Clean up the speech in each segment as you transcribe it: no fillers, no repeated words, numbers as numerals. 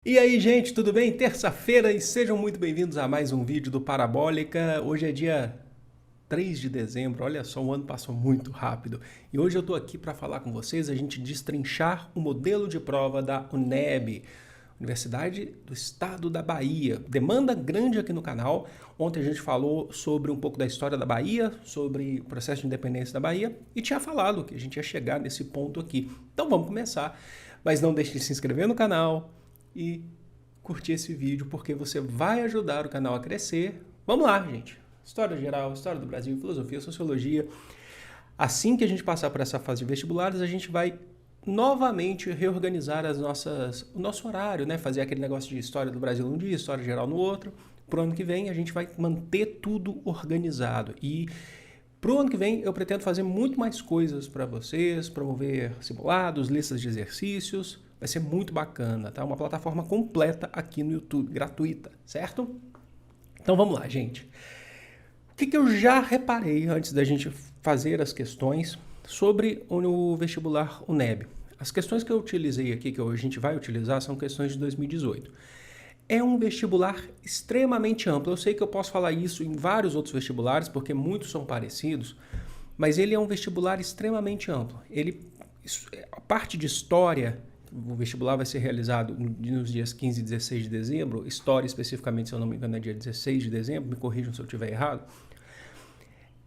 E aí, gente, tudo bem? Terça-feira e sejam muito bem-vindos a mais um vídeo do Parabólica. Hoje é dia 3 de dezembro, olha só, o ano passou muito rápido. E hoje eu tô aqui para falar com vocês, a gente destrinchar o modelo de prova da UNEB, Universidade do Estado da Bahia. Demanda grande aqui no canal. Ontem a gente falou sobre um pouco da história da Bahia, sobre o processo de independência da Bahia e tinha falado que a gente ia chegar nesse ponto aqui. Então vamos começar, mas não deixe de se inscrever no canal e curtir esse vídeo, porque você vai ajudar o canal a crescer. Vamos lá, gente. História geral, história do Brasil, filosofia, sociologia. Assim que a gente passar por essa fase de vestibulares, a gente vai novamente reorganizar o nosso horário, né? Fazer aquele negócio de história do Brasil num dia, história geral no outro. Pro ano que vem, a gente vai manter tudo organizado. E pro ano que vem, eu pretendo fazer muito mais coisas para vocês, promover simulados, listas de exercícios. Vai ser muito bacana, tá? Uma plataforma completa aqui no YouTube, gratuita, certo? Então vamos lá, gente. O que eu já reparei antes da gente fazer as questões sobre o vestibular UNEB? As questões que eu utilizei aqui, que a gente vai utilizar, são questões de 2018. É um vestibular extremamente amplo. Eu sei que eu posso falar isso em vários outros vestibulares, porque muitos são parecidos, mas ele é um vestibular extremamente amplo. A parte de história, o vestibular vai ser realizado nos dias 15 e 16 de dezembro, história especificamente, se eu não me engano, é dia 16 de dezembro, me corrijam se eu estiver errado.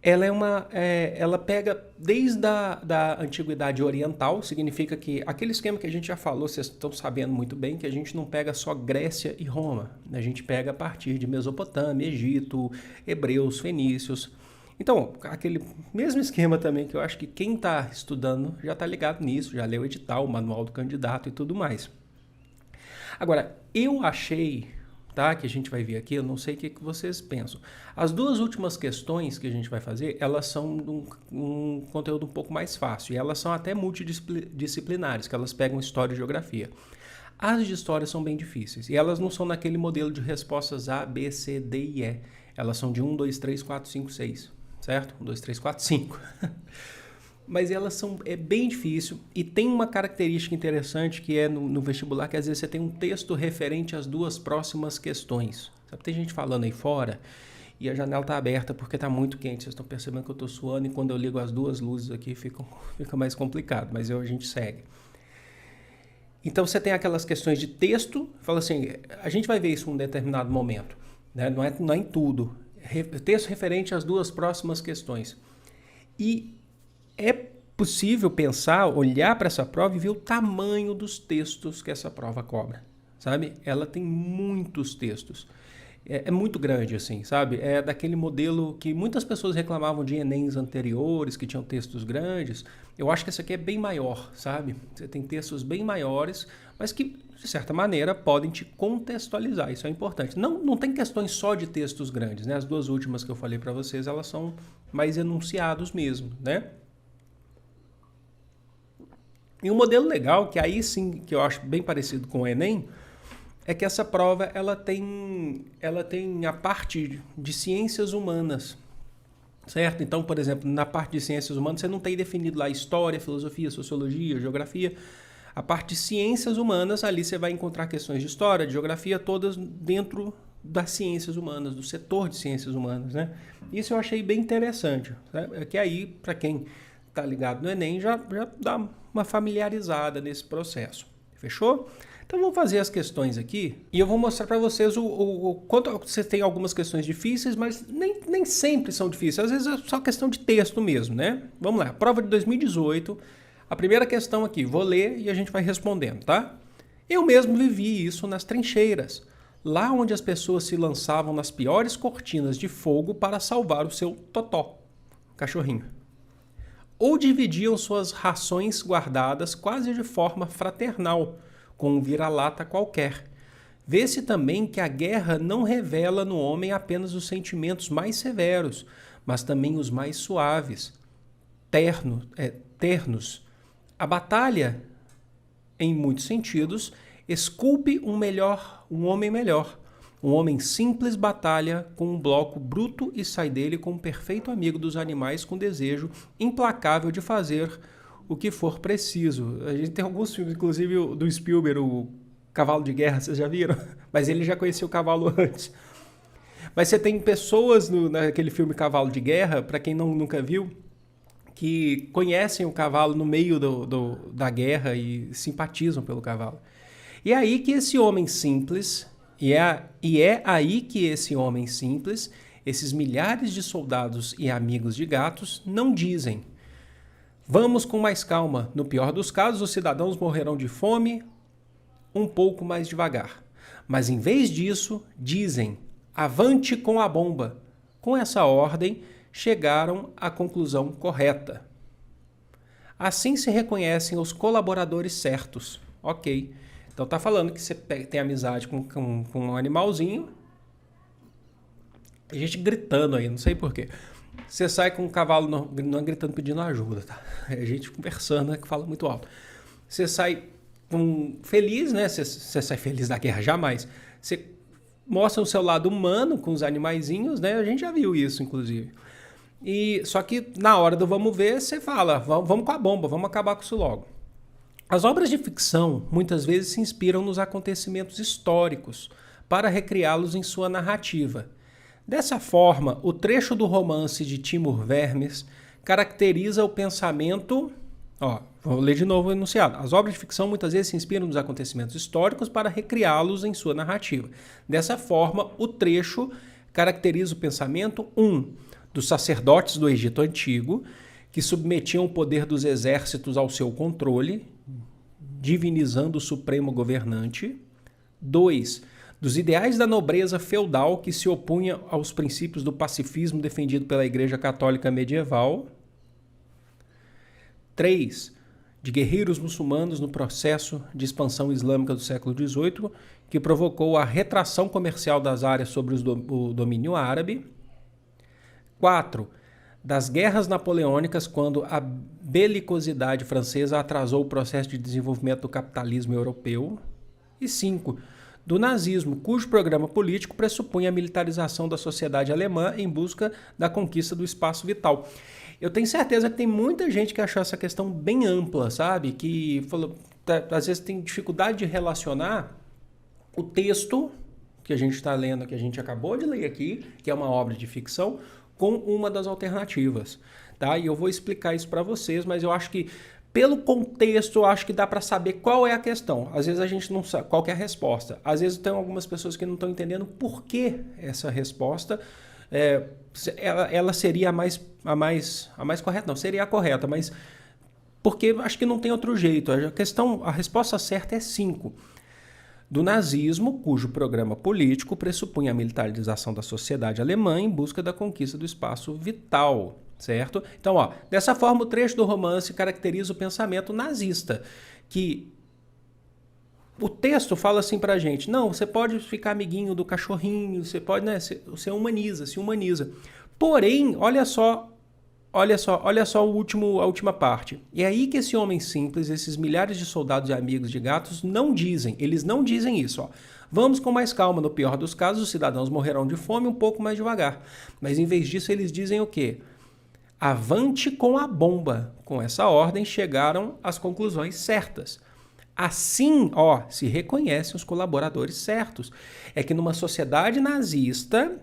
Ela pega desde da antiguidade oriental, significa que aquele esquema que a gente já falou, vocês estão sabendo muito bem, que a gente não pega só Grécia e Roma, a gente pega a partir de Mesopotâmia, Egito, hebreus, fenícios. Então, aquele mesmo esquema também que eu acho que quem está estudando já está ligado nisso, já leu o edital, o manual do candidato e tudo mais. Agora, eu achei, tá, que a gente vai ver aqui, eu não sei o que vocês pensam. As duas últimas questões que a gente vai fazer, elas são um conteúdo um pouco mais fácil, e elas são até multidisciplinares, que elas pegam história e geografia. As de história são bem difíceis, e elas não são naquele modelo de respostas A, B, C, D e E. Elas são de 1, 2, 3, 4, 5, 6, certo? 1, 2, 3, 4, 5. Mas elas são bem difícil e tem uma característica interessante que é no vestibular, que às vezes você tem um texto referente às duas próximas questões. Sabe, tem gente falando aí fora e a janela está aberta porque está muito quente. Vocês estão percebendo que eu estou suando e quando eu ligo as duas luzes aqui fica mais complicado, mas a gente segue. Então você tem aquelas questões de texto, fala assim, a gente vai ver isso em um determinado momento, né? Não é em tudo. Texto referente às duas próximas questões. E é possível pensar, olhar para essa prova e ver o tamanho dos textos que essa prova cobra, sabe? Ela tem muitos textos. É muito grande, assim, sabe? É daquele modelo que muitas pessoas reclamavam de Enems anteriores, que tinham textos grandes. Eu acho que essa aqui é bem maior, sabe? Você tem textos bem maiores, mas que, de certa maneira, podem te contextualizar. Isso é importante. Não tem questões só de textos grandes, né? As duas últimas que eu falei para vocês, elas são mais enunciados mesmo, né? E um modelo legal, que aí sim, que eu acho bem parecido com o Enem, é que essa prova ela tem a parte de ciências humanas, certo? Então, por exemplo, na parte de ciências humanas você não tem definido lá história, filosofia, sociologia, geografia. A parte de ciências humanas, ali você vai encontrar questões de história, de geografia, todas dentro das ciências humanas, do setor de ciências humanas, né? Isso eu achei bem interessante, né? É que aí, para quem está ligado no Enem, já dá uma familiarizada nesse processo. Fechou? Então vamos fazer as questões aqui e eu vou mostrar para vocês o quanto você tem algumas questões difíceis, mas nem sempre são difíceis. Às vezes é só questão de texto mesmo, né? Vamos lá, prova de 2018. A primeira questão aqui, vou ler e a gente vai respondendo, tá? Eu mesmo vivi isso nas trincheiras, lá onde as pessoas se lançavam nas piores cortinas de fogo para salvar o seu totó, cachorrinho. Ou dividiam suas rações guardadas quase de forma fraternal, com um vira-lata qualquer. Vê-se também que a guerra não revela no homem apenas os sentimentos mais severos, mas também os mais suaves, ternos. A batalha, em muitos sentidos, esculpe um homem melhor. Um homem simples batalha com um bloco bruto e sai dele com um perfeito amigo dos animais com desejo implacável de fazer o que for preciso. A gente tem alguns filmes, inclusive do Spielberg, Cavalo de guerra, vocês já viram? Mas ele já conhecia o cavalo antes. Mas você tem pessoas naquele filme Cavalo de Guerra, para quem nunca viu, que conhecem o cavalo no meio da guerra e simpatizam pelo cavalo. E é aí que esse homem simples, aí que esse homem simples, esses milhares de soldados e amigos de gatos, não dizem: vamos com mais calma, no pior dos casos os cidadãos morrerão de fome um pouco mais devagar. Mas em vez disso, dizem: avante com a bomba. Com essa ordem, chegaram à conclusão correta. Assim se reconhecem os colaboradores certos. Ok. Então tá falando que você tem amizade com um animalzinho. A gente gritando aí, não sei porquê. Você sai com um cavalo, não é gritando pedindo ajuda, tá? É a gente conversando, né, que fala muito alto. Você sai feliz, né? Você sai feliz da guerra, jamais. Você mostra o seu lado humano com os animaizinhos, né? A gente já viu isso, inclusive. Só que na hora do vamos ver, você fala, vamos com a bomba, vamos acabar com isso logo. As obras de ficção muitas vezes se inspiram nos acontecimentos históricos para recriá-los em sua narrativa. Dessa forma, o trecho do romance de Timur Vermes caracteriza o pensamento... vou ler de novo o enunciado. As obras de ficção muitas vezes se inspiram nos acontecimentos históricos para recriá-los em sua narrativa. Dessa forma, o trecho caracteriza o pensamento 1. Dos sacerdotes do Egito Antigo, que submetiam o poder dos exércitos ao seu controle, divinizando o supremo governante. 2. Dos ideais da nobreza feudal que se opunha aos princípios do pacifismo defendido pela Igreja Católica medieval. 3. De guerreiros muçulmanos no processo de expansão islâmica do século XVIII, que provocou a retração comercial das áreas sobre o domínio árabe. 4. Das guerras napoleônicas, quando a belicosidade francesa atrasou o processo de desenvolvimento do capitalismo europeu. E 5. Do nazismo, cujo programa político pressupunha a militarização da sociedade alemã em busca da conquista do espaço vital. Eu tenho certeza que tem muita gente que achou essa questão bem ampla, sabe? Que falou, às vezes tem dificuldade de relacionar o texto que a gente está lendo, que a gente acabou de ler aqui, que é uma obra de ficção, com uma das alternativas, tá? E eu vou explicar isso para vocês, mas eu acho que pelo contexto, eu acho que dá para saber qual é a questão. Às vezes a gente não sabe qual que é a resposta. Às vezes tem algumas pessoas que não estão entendendo por que essa resposta ela seria a mais correta. Não, seria a correta, mas porque acho que não tem outro jeito. A resposta certa é 5. Do nazismo, cujo programa político pressupunha a militarização da sociedade alemã em busca da conquista do espaço vital, certo? Então, dessa forma, o trecho do romance caracteriza o pensamento nazista, que o texto fala assim pra gente: não, você pode ficar amiguinho do cachorrinho, você pode, né, você se humaniza. Porém, olha só a última parte. E é aí que esse homem simples, esses milhares de soldados e amigos de gatos eles não dizem isso. Vamos com mais calma, no pior dos casos os cidadãos morrerão de fome um pouco mais devagar. Mas em vez disso eles dizem o quê? Avante com a bomba. Com essa ordem chegaram às conclusões certas. Assim, se reconhecem os colaboradores certos. É que numa sociedade nazista,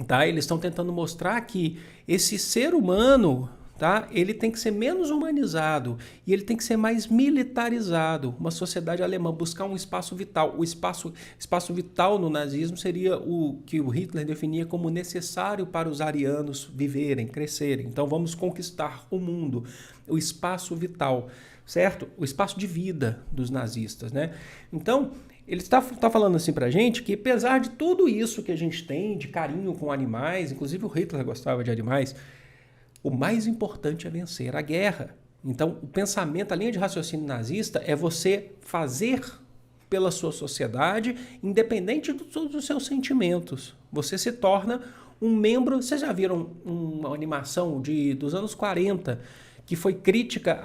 tá, eles estão tentando mostrar que esse ser humano, tá, ele tem que ser menos humanizado e ele tem que ser mais militarizado. Uma sociedade alemã, buscar um espaço vital. O espaço vital no nazismo seria o que o Hitler definia como necessário para os arianos viverem, crescerem. Então vamos conquistar o mundo, o espaço vital, certo? O espaço de vida dos nazistas, né? Então, ele está falando assim pra gente que, apesar de tudo isso que a gente tem de carinho com animais, inclusive o Hitler gostava de animais, o mais importante é vencer a guerra. Então, o pensamento, a linha de raciocínio nazista é você fazer pela sua sociedade, independente dos seus sentimentos. Você se torna um membro... Vocês já viram uma animação dos anos 40... que foi crítica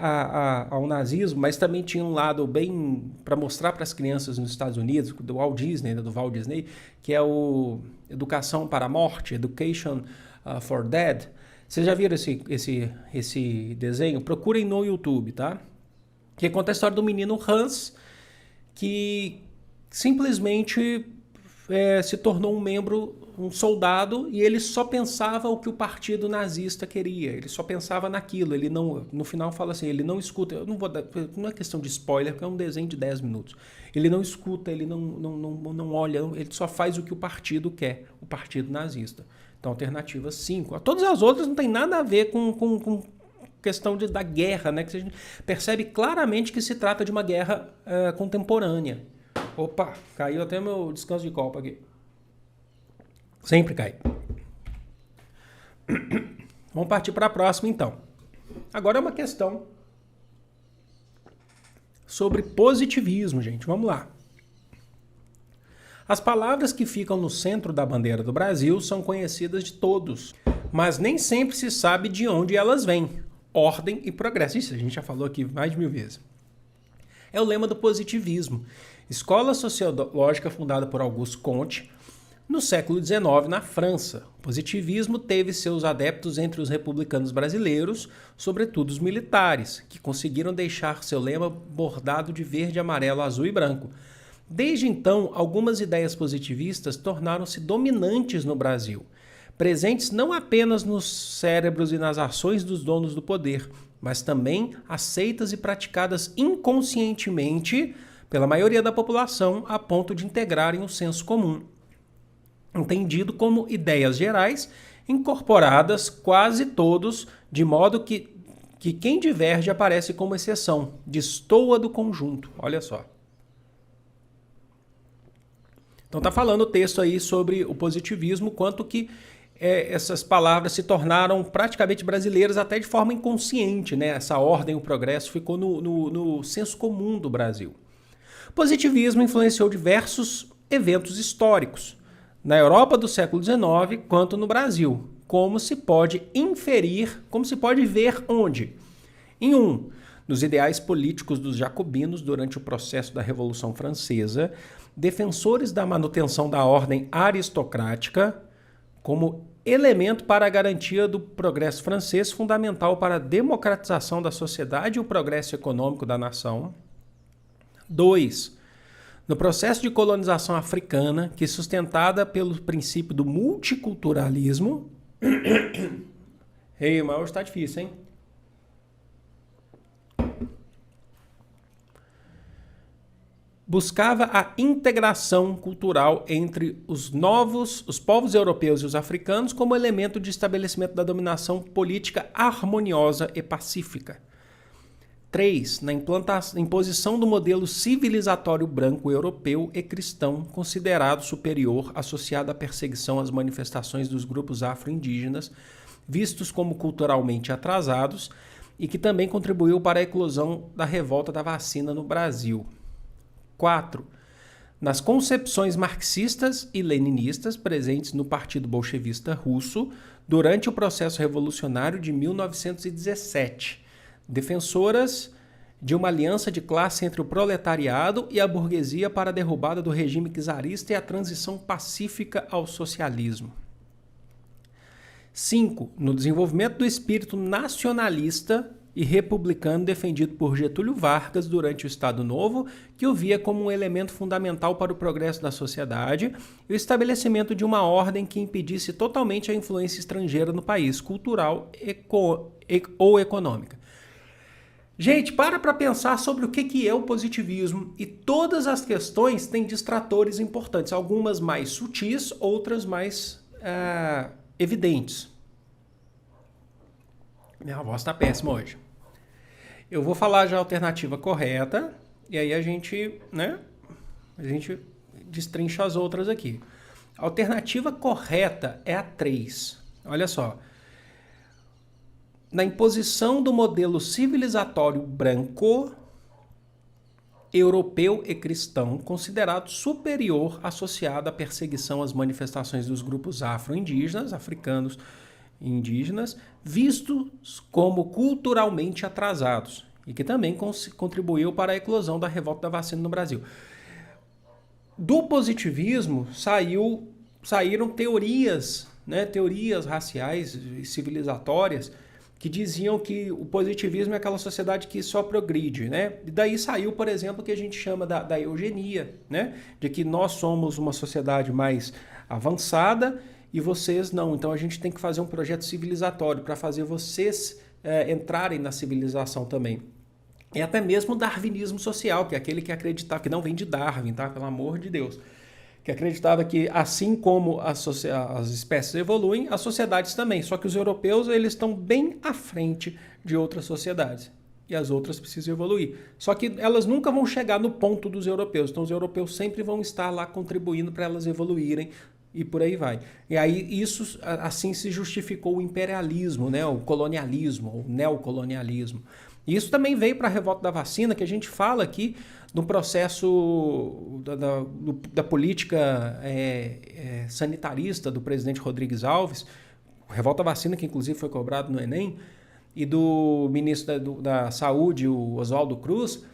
ao nazismo, mas também tinha um lado bem para mostrar para as crianças nos Estados Unidos, do Walt Disney, do Walt Disney, que é o Educação para a Morte, Education for Dead. Vocês já viram esse desenho? Procurem no YouTube, tá? Que conta a história do menino Hans, que simplesmente se tornou um membro, um soldado, e ele só pensava o que o partido nazista queria. Ele só pensava naquilo. Ele não, no final fala assim, ele não escuta. Eu não vou dar, não é questão de spoiler, porque é um desenho de 10 minutos. Ele não escuta, ele não olha, ele só faz o que o partido quer, o partido nazista. Então, alternativa 5. Todas as outras não tem nada a ver com questão da guerra, né? Que a gente percebe claramente que se trata de uma guerra contemporânea. Opa, caiu até meu descanso de copa aqui. Sempre cai. Vamos partir para a próxima, então. Agora é uma questão sobre positivismo, gente. Vamos lá. As palavras que ficam no centro da bandeira do Brasil são conhecidas de todos, mas nem sempre se sabe de onde elas vêm. Ordem e progresso. Isso a gente já falou aqui mais de 1000 vezes. É o lema do positivismo, escola sociológica fundada por Auguste Comte no século XIX na França. O positivismo teve seus adeptos entre os republicanos brasileiros, sobretudo os militares, que conseguiram deixar seu lema bordado de verde, amarelo, azul e branco. Desde então, algumas ideias positivistas tornaram-se dominantes no Brasil, presentes não apenas nos cérebros e nas ações dos donos do poder, mas também aceitas e praticadas inconscientemente pela maioria da população a ponto de integrarem o senso comum, entendido como ideias gerais incorporadas quase todos, de modo que quem diverge aparece como exceção, destoa do conjunto. Olha só. Então tá falando o texto aí sobre o positivismo, quanto que essas palavras se tornaram praticamente brasileiras até de forma inconsciente, né? Essa ordem, o progresso, ficou no senso comum do Brasil. O positivismo influenciou diversos eventos históricos, na Europa do século XIX quanto no Brasil, como se pode inferir, como se pode ver onde? Em 1. Nos ideais políticos dos jacobinos durante o processo da Revolução Francesa, defensores da manutenção da ordem aristocrática como elemento para a garantia do progresso francês, fundamental para a democratização da sociedade e o progresso econômico da nação. 2. No processo de colonização africana, que sustentada pelo princípio do multiculturalismo... Ei, mas hoje está difícil, hein? Buscava a integração cultural entre os povos europeus e os africanos como elemento de estabelecimento da dominação política harmoniosa e pacífica. 3. Na imposição do modelo civilizatório branco europeu e cristão, considerado superior, associado à perseguição às manifestações dos grupos afro-indígenas, vistos como culturalmente atrasados, e que também contribuiu para a eclosão da revolta da vacina no Brasil. 4. Nas concepções marxistas e leninistas presentes no Partido Bolchevista Russo durante o processo revolucionário de 1917, defensoras de uma aliança de classe entre o proletariado e a burguesia para a derrubada do regime czarista e a transição pacífica ao socialismo. 5. No desenvolvimento do espírito nacionalista e republicano defendido por Getúlio Vargas durante o Estado Novo, que o via como um elemento fundamental para o progresso da sociedade e o estabelecimento de uma ordem que impedisse totalmente a influência estrangeira no país, cultural ou econômica. Gente, para pensar sobre o que é o positivismo, e todas as questões têm distratores importantes, algumas mais sutis, outras mais evidentes. Minha voz está péssima hoje. Eu vou falar já a alternativa correta, e aí a gente destrincha as outras aqui. A alternativa correta é a 3. Olha só. Na imposição do modelo civilizatório branco, europeu e cristão, considerado superior, associado à perseguição às manifestações dos grupos afro-indígenas, africanos e indígenas, vistos como culturalmente atrasados, e que também contribuiu para a eclosão da revolta da vacina no Brasil. Do positivismo saíram teorias, teorias raciais e civilizatórias, que diziam que o positivismo é aquela sociedade que só progride, né? E daí saiu, por exemplo, o que a gente chama da eugenia, né? De que nós somos uma sociedade mais avançada e vocês não. Então a gente tem que fazer um projeto civilizatório para fazer vocês entrarem na civilização também. E até mesmo o darwinismo social, que é aquele que acreditava, que não vem de Darwin, tá? Pelo amor de Deus. Que acreditava que assim como as espécies evoluem, as sociedades também. Só que os europeus eles estão bem à frente de outras sociedades. E as outras precisam evoluir. Só que elas nunca vão chegar no ponto dos europeus. Então os europeus sempre vão estar lá contribuindo para elas evoluírem e por aí vai. E aí isso assim se justificou o imperialismo, né? O colonialismo, o neocolonialismo. E isso também veio para a revolta da vacina, que a gente fala aqui no processo da política sanitarista do presidente Rodrigues Alves, revolta da vacina, que inclusive foi cobrado no Enem, e do ministro da Saúde, o Oswaldo Cruz,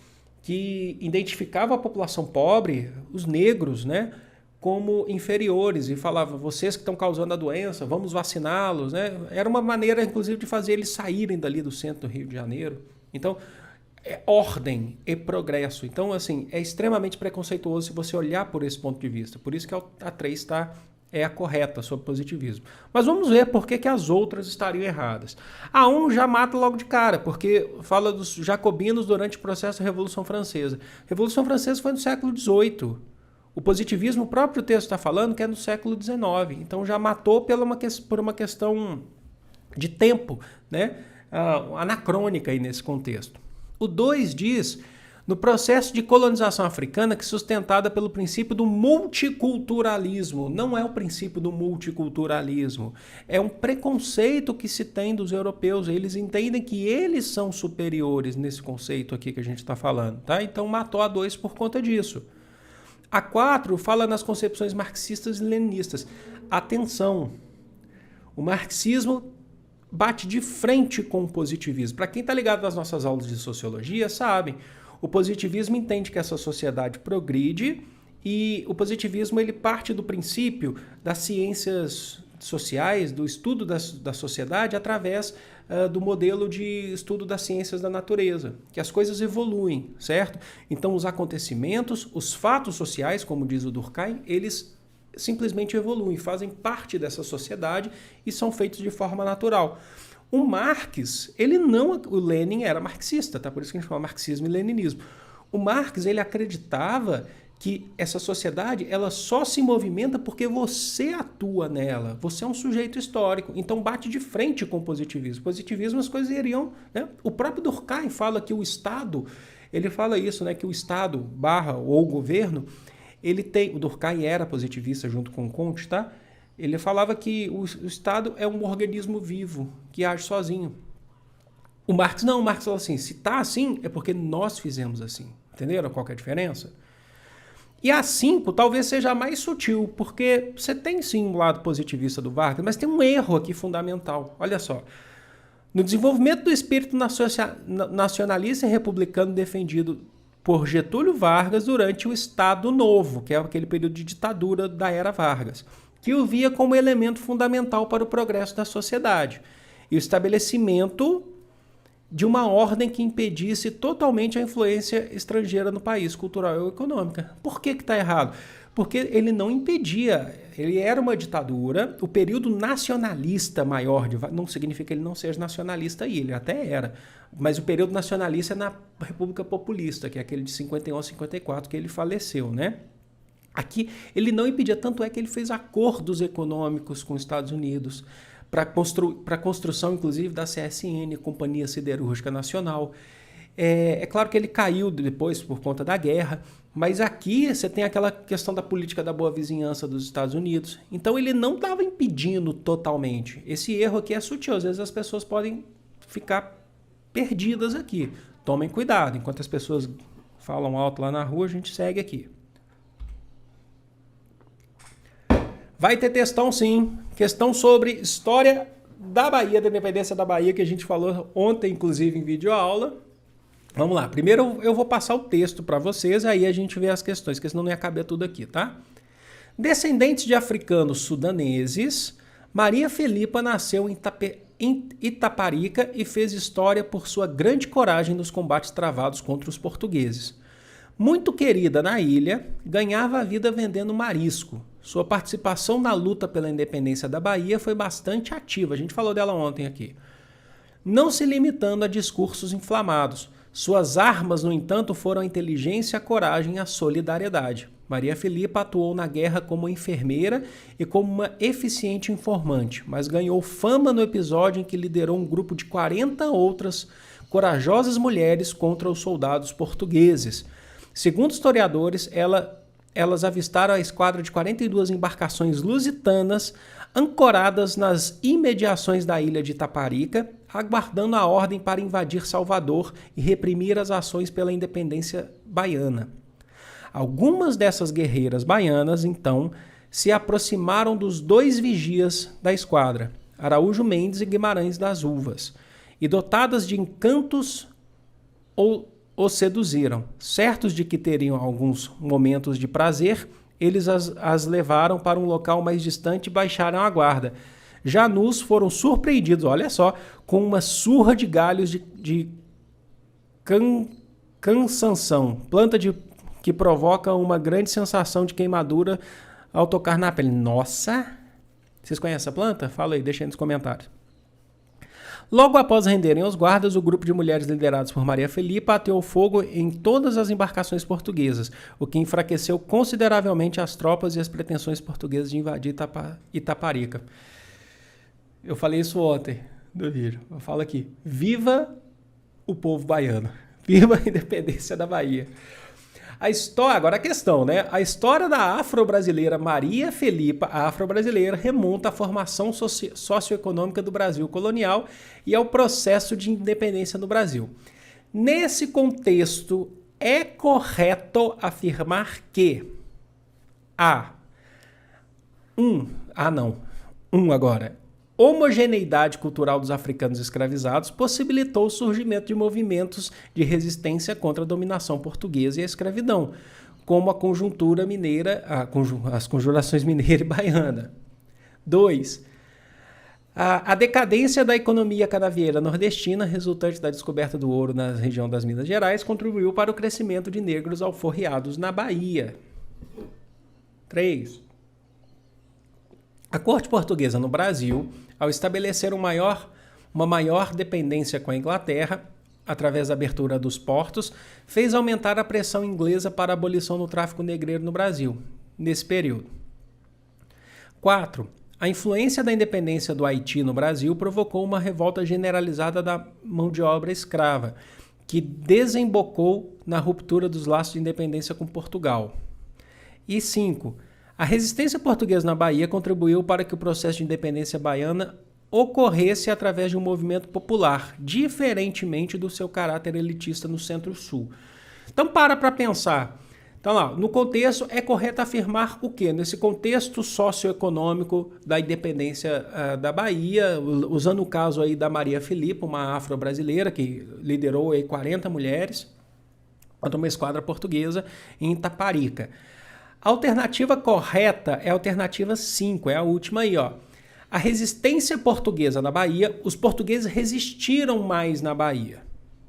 que identificava a população pobre, os negros, né, como inferiores, e falava, vocês que estão causando a doença, vamos vaciná-los, né? Era uma maneira, inclusive, de fazer eles saírem dali do centro do Rio de Janeiro. Então, é ordem e progresso. Então, assim, é extremamente preconceituoso se você olhar por esse ponto de vista. Por isso que a 3 é a correta sobre positivismo. Mas vamos ver por que as outras estariam erradas. A 1 já mata logo de cara, porque fala dos jacobinos durante o processo da Revolução Francesa. A Revolução Francesa foi no século XVIII. O positivismo, o próprio texto está falando que é no século XIX. Então já matou por uma questão de tempo, né? Anacrônica aí nesse contexto. O 2 diz, no processo de colonização africana, que é sustentada pelo princípio do multiculturalismo. Não é o princípio do multiculturalismo. É um preconceito que se tem dos europeus. Eles entendem que eles são superiores nesse conceito aqui que a gente está falando. Tá? Então matou a 2 por conta disso. A 4 fala nas concepções marxistas e leninistas. Atenção! O marxismo bate de frente com o positivismo. Para quem está ligado nas nossas aulas de sociologia, sabe, o positivismo entende que essa sociedade progride e o positivismo ele parte do princípio das ciências sociais, do estudo da sociedade através do modelo de estudo das ciências da natureza, que as coisas evoluem, certo? Então os acontecimentos, os fatos sociais, como diz o Durkheim, eles simplesmente evoluem, fazem parte dessa sociedade e são feitos de forma natural. O Marx, o Lenin era marxista, tá? Por isso que a gente fala marxismo e leninismo. O Marx, ele acreditava que essa sociedade, ela só se movimenta porque você atua nela, você é um sujeito histórico, então bate de frente com o positivismo. Positivismo, as coisas iriam, né? O próprio Durkheim fala que o Estado, ele fala isso, né? Que o Estado ou o governo, o Durkheim era positivista junto com o Comte, tá? Ele falava que o Estado é um organismo vivo, que age sozinho. O Marx fala assim, se tá assim, é porque nós fizemos assim. Entenderam qual que é a diferença? E a 5 talvez seja a mais sutil, porque você tem sim um lado positivista do Vargas, mas tem um erro aqui fundamental. Olha só. No desenvolvimento do espírito nacionalista e republicano defendido por Getúlio Vargas durante o Estado Novo, que é aquele período de ditadura da era Vargas, que o via como elemento fundamental para o progresso da sociedade e o estabelecimento de uma ordem que impedisse totalmente a influência estrangeira no país, cultural e econômica. Por que está errado? Porque ele não impedia, ele era uma ditadura, o período nacionalista maior, não significa que ele não seja nacionalista aí, ele até era, mas o período nacionalista é na República Populista, que é aquele de 51 a 54 que ele faleceu, né? Aqui ele não impedia, tanto é que ele fez acordos econômicos com os Estados Unidos, para a construção, inclusive, da CSN, Companhia Siderúrgica Nacional. É claro que ele caiu depois por conta da guerra, mas aqui você tem aquela questão da política da boa vizinhança dos Estados Unidos. Então ele não estava impedindo totalmente. Esse erro aqui é sutil, às vezes as pessoas podem ficar perdidas aqui. Tomem cuidado, enquanto as pessoas falam alto lá na rua, a gente segue aqui. Vai ter textão sim, questão sobre história da Bahia, da independência da Bahia, que a gente falou ontem, inclusive, em videoaula. Vamos lá, primeiro eu vou passar o texto para vocês, aí a gente vê as questões, porque senão não ia caber tudo aqui, tá? Descendentes de africanos sudaneses, Maria Filipa nasceu em em Itaparica e fez história por sua grande coragem nos combates travados contra os portugueses. Muito querida na ilha, ganhava a vida vendendo marisco. Sua participação na luta pela independência da Bahia foi bastante ativa, a gente falou dela ontem aqui. Não se limitando a discursos inflamados. Suas armas, no entanto, foram a inteligência, a coragem e a solidariedade. Maria Filipa atuou na guerra como enfermeira e como uma eficiente informante, mas ganhou fama no episódio em que liderou um grupo de 40 outras corajosas mulheres contra os soldados portugueses. Segundo historiadores, elas avistaram a esquadra de 42 embarcações lusitanas ancoradas nas imediações da ilha de Itaparica, aguardando a ordem para invadir Salvador e reprimir as ações pela independência baiana. Algumas dessas guerreiras baianas, então, se aproximaram dos 2 vigias da esquadra, Araújo Mendes e Guimarães das Uvas, e dotadas de encantos os seduziram. Certos de que teriam alguns momentos de prazer, eles as levaram para um local mais distante e baixaram a guarda. Já nus foram surpreendidos, olha só, com uma surra de galhos de cansanção, planta que provoca uma grande sensação de queimadura ao tocar na pele. Nossa! Vocês conhecem essa planta? Fala aí, deixa aí nos comentários. Logo após renderem aos guardas, o grupo de mulheres liderados por Maria Filipa ateou fogo em todas as embarcações portuguesas, o que enfraqueceu consideravelmente as tropas e as pretensões portuguesas de invadir Itaparica. Eu falei isso ontem no vídeo. Eu falo aqui. Viva o povo baiano. Viva a independência da Bahia. Agora a questão, né? A história da afro-brasileira Maria Filipa, a afro-brasileira, remonta à formação socioeconômica do Brasil colonial e ao processo de independência no Brasil. Nesse contexto, é correto afirmar que homogeneidade cultural dos africanos escravizados possibilitou o surgimento de movimentos de resistência contra a dominação portuguesa e a escravidão, como a conjuntura mineira, as conjurações mineira e baiana. 2. A decadência da economia canavieira nordestina, resultante da descoberta do ouro na região das Minas Gerais, contribuiu para o crescimento de negros alforriados na Bahia. 3. A corte portuguesa no Brasil, ao estabelecer uma maior dependência com a Inglaterra, através da abertura dos portos, fez aumentar a pressão inglesa para a abolição do tráfico negreiro no Brasil, nesse período. 4. A influência da independência do Haiti no Brasil provocou uma revolta generalizada da mão de obra escrava, que desembocou na ruptura dos laços de independência com Portugal. E 5. A resistência portuguesa na Bahia contribuiu para que o processo de independência baiana ocorresse através de um movimento popular, diferentemente do seu caráter elitista no Centro-Sul. Então, para pensar. Então, lá, no contexto, é correto afirmar o quê? Nesse contexto socioeconômico da independência da Bahia, usando o caso aí da Maria Filipa, uma afro-brasileira que liderou aí 40 mulheres contra uma esquadra portuguesa em Itaparica. A alternativa correta é a alternativa 5, é a última aí, ó. A resistência portuguesa na Bahia, os portugueses resistiram mais na Bahia,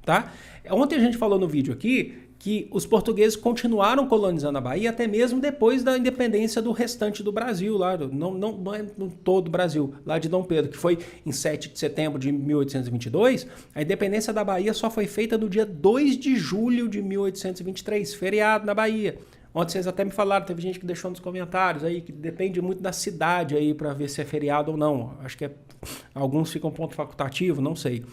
tá? Ontem a gente falou no vídeo aqui que os portugueses continuaram colonizando a Bahia até mesmo depois da independência do restante do Brasil, lá, não é no todo o Brasil, lá de Dom Pedro, que foi em 7 de setembro de 1822, a independência da Bahia só foi feita no dia 2 de julho de 1823, feriado na Bahia. Ontem vocês até me falaram, teve gente que deixou nos comentários aí, que depende muito da cidade aí para ver se é feriado ou não. Acho que alguns ficam ponto facultativo, não sei.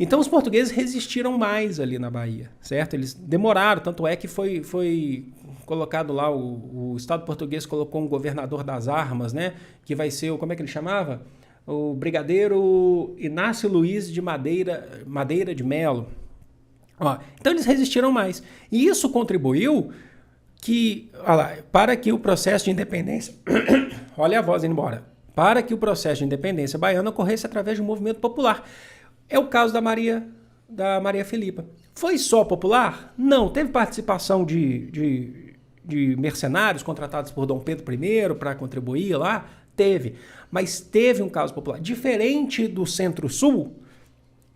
Então os portugueses resistiram mais ali na Bahia, certo? Eles demoraram, tanto é que foi colocado lá, o Estado português colocou um governador das armas, né? Que vai ser, como é que ele chamava? O brigadeiro Inácio Luiz de Madeira de Melo. Ó, então eles resistiram mais. E isso contribuiu para que o processo de independência... Olha a voz indo embora. Para que o processo de independência baiana ocorresse através de um movimento popular. É o caso da Maria Filipa. Foi só popular? Não. Teve participação de mercenários contratados por Dom Pedro I para contribuir lá? Teve, mas teve um caso popular. Diferente do Centro-Sul,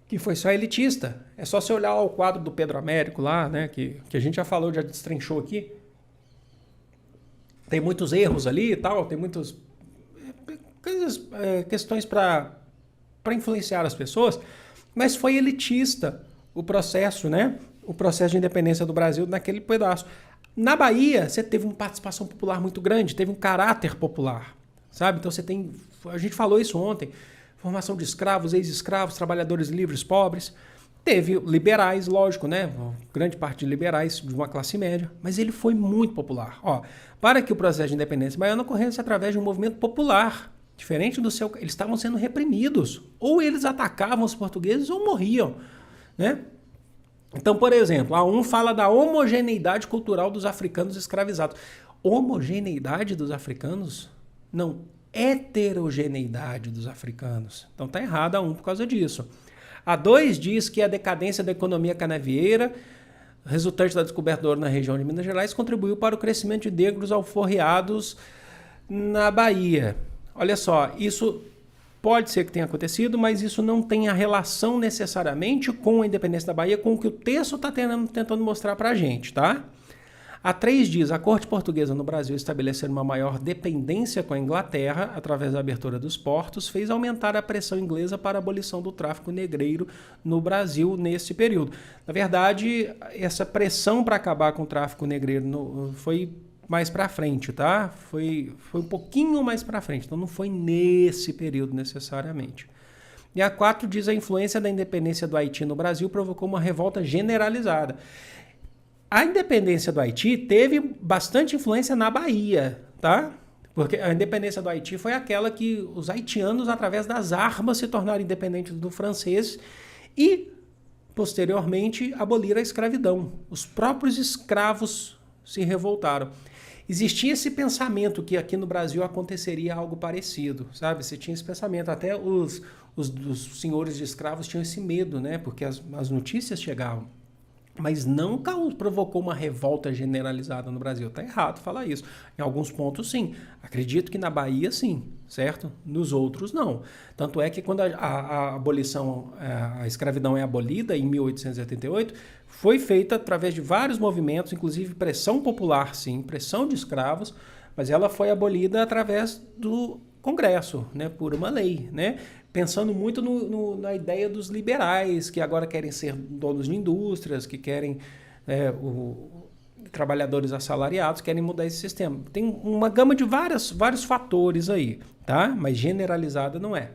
que foi só elitista. É só você olhar o quadro do Pedro Américo lá, né, que a gente já falou, já destrinchou aqui. Tem muitos erros ali e tal, tem muitas questões para influenciar as pessoas, mas foi elitista o processo, né? O processo de independência do Brasil naquele pedaço. Na Bahia, você teve uma participação popular muito grande, teve um caráter popular, sabe? Então você tem, a gente falou isso ontem, formação de escravos, ex-escravos, trabalhadores livres, pobres. Teve liberais, lógico, né? Grande parte de liberais de uma classe média, mas ele foi muito popular. Ó, para que o processo de independência baiana ocorresse através de um movimento popular, diferente do seu, eles estavam sendo reprimidos, ou eles atacavam os portugueses ou morriam, né? Então, por exemplo, a um fala da homogeneidade cultural dos africanos escravizados. Homogeneidade dos africanos? Não, heterogeneidade dos africanos. Então tá errado a um por causa disso. A 2 diz que a decadência da economia canavieira, resultante da descoberta do ouro na região de Minas Gerais, contribuiu para o crescimento de negros alforriados na Bahia. Olha só, isso pode ser que tenha acontecido, mas isso não tem a relação necessariamente com a independência da Bahia, com o que o texto está tentando mostrar para a gente, tá? A 3 diz, a corte portuguesa no Brasil estabelecer uma maior dependência com a Inglaterra, através da abertura dos portos, fez aumentar a pressão inglesa para a abolição do tráfico negreiro no Brasil nesse período. Na verdade, essa pressão para acabar com o tráfico negreiro foi mais para frente, tá? Foi um pouquinho mais para frente, então não foi nesse período necessariamente. E a 4 diz, a influência da independência do Haiti no Brasil provocou uma revolta generalizada. A independência do Haiti teve bastante influência na Bahia, tá? Porque a independência do Haiti foi aquela que os haitianos, através das armas, se tornaram independentes do francês e, posteriormente, aboliram a escravidão. Os próprios escravos se revoltaram. Existia esse pensamento que aqui no Brasil aconteceria algo parecido, sabe? Você tinha esse pensamento, até os senhores de escravos tinham esse medo, né? Porque as notícias chegavam. Mas não provocou uma revolta generalizada no Brasil. Está errado falar isso. Em alguns pontos, sim. Acredito que na Bahia, sim, certo? Nos outros, não. Tanto é que quando a abolição, a escravidão é abolida em 1888, foi feita através de vários movimentos, inclusive pressão popular, sim, pressão de escravos, mas ela foi abolida através do Congresso, né, por uma lei, né? Pensando muito na ideia dos liberais, que agora querem ser donos de indústrias, que querem trabalhadores assalariados, querem mudar esse sistema. Tem uma gama de vários fatores aí, tá? Mas generalizada não é.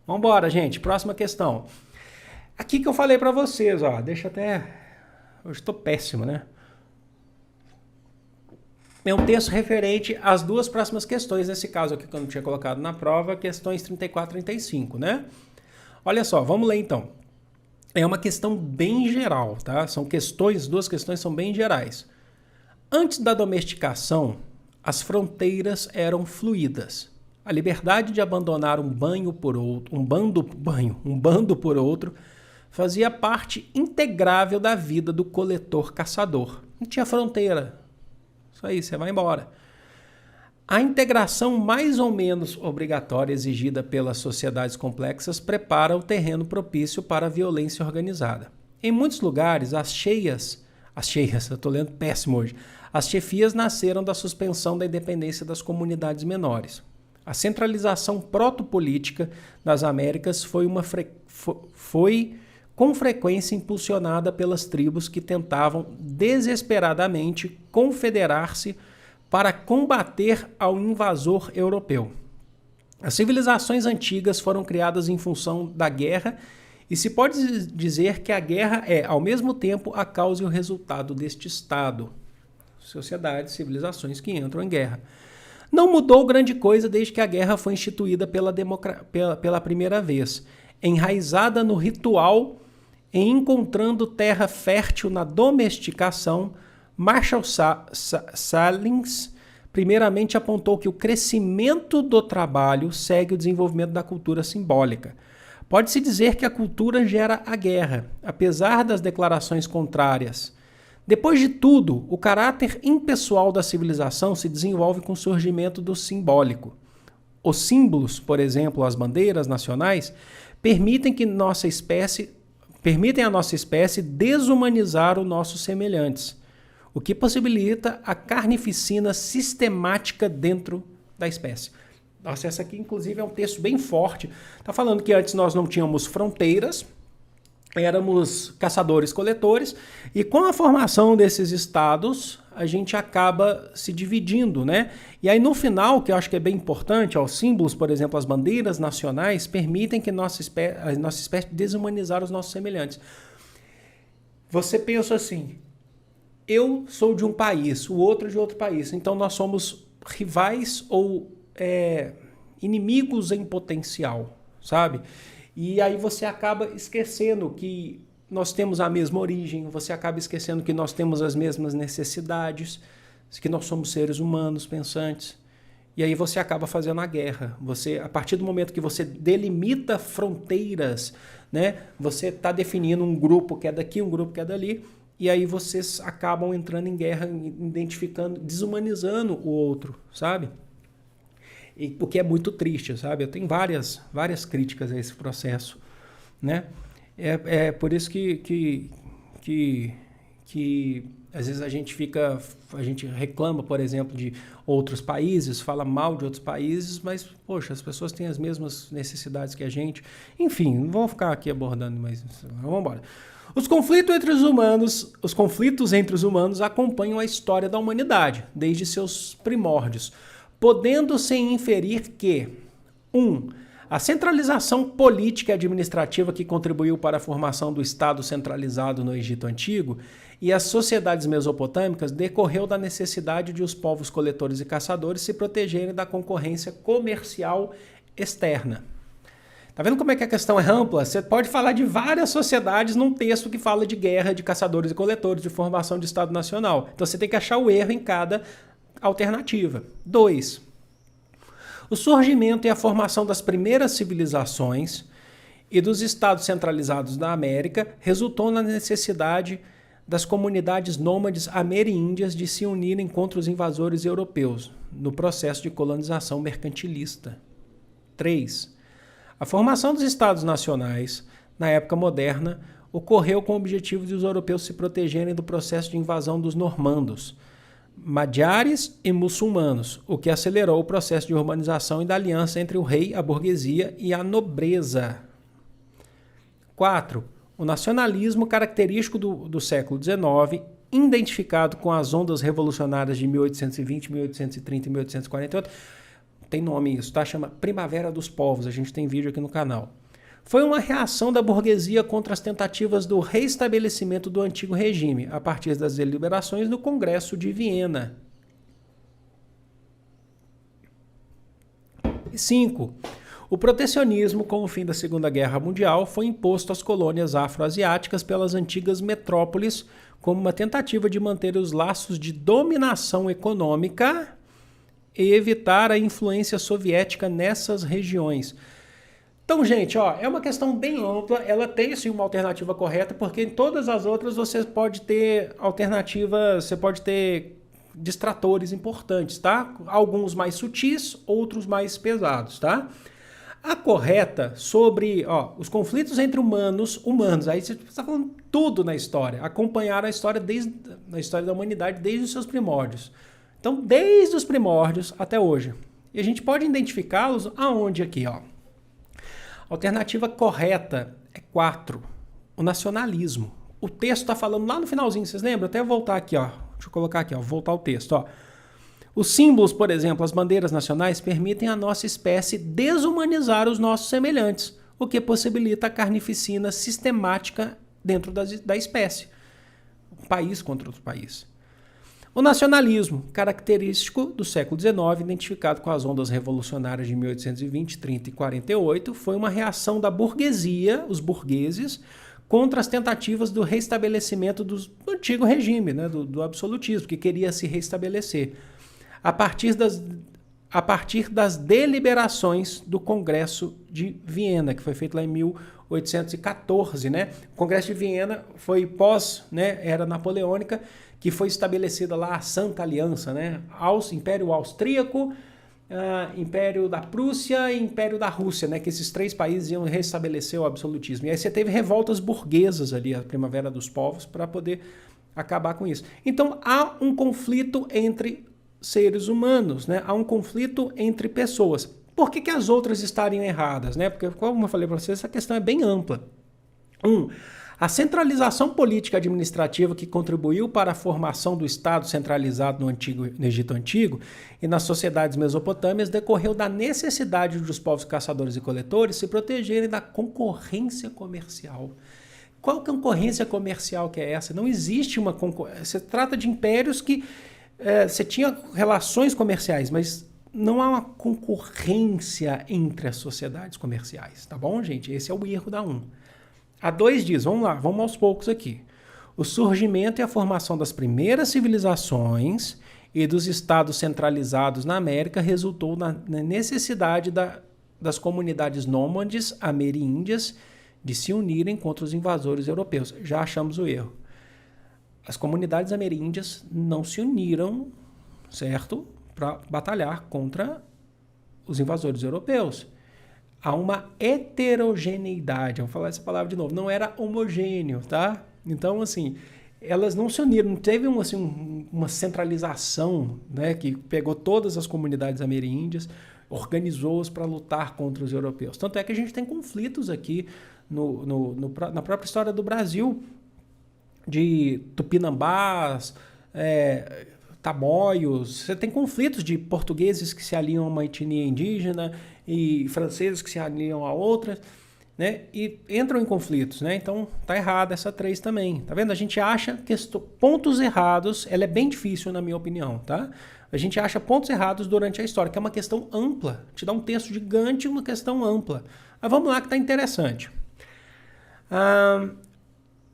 Vamos embora, gente. Próxima questão. Aqui que eu falei para vocês, ó. Deixa até... Hoje estou péssimo, né? É um texto referente às 2 próximas questões, nesse caso aqui que eu não tinha colocado na prova, questões 34 e 35, né? Olha só, vamos ler então. É uma questão bem geral, tá? São questões, 2 questões são bem gerais. Antes da domesticação, as fronteiras eram fluídas. A liberdade de abandonar um bando por outro, fazia parte integrável da vida do coletor-caçador. Não tinha fronteira. Isso aí, você vai embora. A integração mais ou menos obrigatória exigida pelas sociedades complexas prepara o terreno propício para a violência organizada. Em muitos lugares, eu estou lendo péssimo hoje, as chefias nasceram da suspensão da independência das comunidades menores. A centralização protopolítica das Américas foi com frequência impulsionada pelas tribos que tentavam desesperadamente confederar-se para combater ao invasor europeu. As civilizações antigas foram criadas em função da guerra e se pode dizer que a guerra é, ao mesmo tempo, a causa e o resultado deste estado. Sociedades, civilizações que entram em guerra. Não mudou grande coisa desde que a guerra foi instituída pela primeira vez, enraizada no ritual e encontrando terra fértil na domesticação. Marshall Sahlins primeiramente apontou que o crescimento do trabalho segue o desenvolvimento da cultura simbólica. Pode-se dizer que a cultura gera a guerra, apesar das declarações contrárias. Depois de tudo, o caráter impessoal da civilização se desenvolve com o surgimento do simbólico. Os símbolos, por exemplo, as bandeiras nacionais, permitem a nossa espécie desumanizar os nossos semelhantes, o que possibilita a carnificina sistemática dentro da espécie. Nossa, essa aqui, inclusive, é um texto bem forte. Está falando que antes nós não tínhamos fronteiras, éramos caçadores-coletores, e com a formação desses estados, a gente acaba se dividindo, né? E aí, no final, que eu acho que é bem importante, os símbolos, por exemplo, as bandeiras nacionais, permitem que a nossa espécie desumanizar os nossos semelhantes. Você pensa assim, eu sou de um país, o outro de outro país, então nós somos rivais ou inimigos em potencial, sabe? E aí você acaba esquecendo que nós temos a mesma origem, você acaba esquecendo que nós temos as mesmas necessidades, que nós somos seres humanos pensantes. E aí você acaba fazendo a guerra. Você, a partir do momento que você delimita fronteiras, né, você está definindo um grupo que é daqui, um grupo que é dali, e aí vocês acabam entrando em guerra, identificando, desumanizando o outro, sabe? O que é muito triste, sabe? Eu tenho várias críticas a esse processo, né? É por isso que às vezes a gente reclama, por exemplo, de outros países, fala mal de outros países, mas, poxa, as pessoas têm as mesmas necessidades que a gente. Enfim, não vamos ficar aqui abordando, mas vamos embora. Os conflitos entre os humanos acompanham a história da humanidade, desde seus primórdios, podendo-se inferir que 1. A centralização política e administrativa que contribuiu para a formação do Estado centralizado no Egito Antigo e as sociedades mesopotâmicas decorreu da necessidade de os povos coletores e caçadores se protegerem da concorrência comercial externa. Tá vendo como é que a questão é ampla? Você pode falar de várias sociedades num texto que fala de guerra, de caçadores e coletores, de formação de Estado Nacional. Então você tem que achar o erro em cada alternativa. 2. O surgimento e a formação das primeiras civilizações e dos estados centralizados da América resultou na necessidade das comunidades nômades ameríndias de se unirem contra os invasores europeus no processo de colonização mercantilista. 3. A formação dos estados nacionais, na época moderna, ocorreu com o objetivo de os europeus se protegerem do processo de invasão dos normandos, magiares e muçulmanos, o que acelerou o processo de urbanização e da aliança entre o rei, a burguesia e a nobreza. 4. O nacionalismo característico do século XIX, identificado com as ondas revolucionárias de 1820, 1830 e 1848, tem nome isso, tá? Chama Primavera dos Povos, a gente tem vídeo aqui no canal. Foi uma reação da burguesia contra as tentativas do reestabelecimento do antigo regime, a partir das deliberações do Congresso de Viena. 5. O protecionismo, com o fim da Segunda Guerra Mundial, foi imposto às colônias afro-asiáticas pelas antigas metrópoles como uma tentativa de manter os laços de dominação econômica e evitar a influência soviética nessas regiões. Então, gente, é uma questão bem ampla, ela tem sim uma alternativa correta, porque em todas as outras você pode ter alternativas, você pode ter distratores importantes, tá? Alguns mais sutis, outros mais pesados, tá? A correta sobre os conflitos entre humanos, aí você está falando tudo na história, acompanhar a história da humanidade desde os seus primórdios. Então, desde os primórdios até hoje. E a gente pode identificá-los aonde aqui, Alternativa correta é 4, o nacionalismo. O texto está falando lá no finalzinho, vocês lembram? Até voltar aqui, Deixa eu colocar aqui, voltar o texto, Os símbolos, por exemplo, as bandeiras nacionais, permitem à nossa espécie desumanizar os nossos semelhantes, o que possibilita a carnificina sistemática dentro da espécie. Um país contra outro país. O nacionalismo, característico do século XIX, identificado com as ondas revolucionárias de 1820, 30 e 48, foi uma reação da burguesia, os burgueses, contra as tentativas do reestabelecimento do antigo regime, né, do absolutismo, que queria se reestabelecer, a partir das deliberações do Congresso de Viena, que foi feito lá em 1814. Né? O Congresso de Viena foi era napoleônica, que foi estabelecida lá a Santa Aliança, né? Império Austríaco, Império da Prússia e Império da Rússia, né? Que esses três países iam restabelecer o absolutismo. E aí você teve revoltas burguesas ali, a Primavera dos Povos, para poder acabar com isso. Então há um conflito entre seres humanos, né? Há um conflito entre pessoas. Por que as outras estariam erradas, né? Porque, como eu falei para vocês, essa questão é bem ampla. A centralização política administrativa que contribuiu para a formação do Estado centralizado no Egito Antigo e nas sociedades mesopotâmias decorreu da necessidade dos povos caçadores e coletores se protegerem da concorrência comercial. Qual concorrência comercial que é essa? Não existe uma concorrência. Se trata de impérios que você tinha relações comerciais, mas não há uma concorrência entre as sociedades comerciais, tá bom, gente? Esse é o erro da 1. A 2 diz, vamos lá, vamos aos poucos aqui. O surgimento e a formação das primeiras civilizações e dos estados centralizados na América resultou na necessidade das comunidades nômades ameríndias de se unirem contra os invasores europeus. Já achamos o erro. As comunidades ameríndias não se uniram, certo, para batalhar contra os invasores europeus. Há uma heterogeneidade, vamos falar essa palavra de novo, não era homogêneo, tá? Então, assim, elas não se uniram, não teve uma centralização, né, que pegou todas as comunidades ameríndias, organizou-as para lutar contra os europeus. Tanto é que a gente tem conflitos aqui na própria história do Brasil, de tupinambás, tamoios, você tem conflitos de portugueses que se aliam a uma etnia indígena e franceses que se aliam a outra, né? E entram em conflitos, né? Então tá errada essa 3 também. Tá vendo? A gente acha pontos errados, ela é bem difícil na minha opinião, tá? A gente acha pontos errados durante a história, que é uma questão ampla. Te dá um texto gigante e uma questão ampla. Mas vamos lá que tá interessante.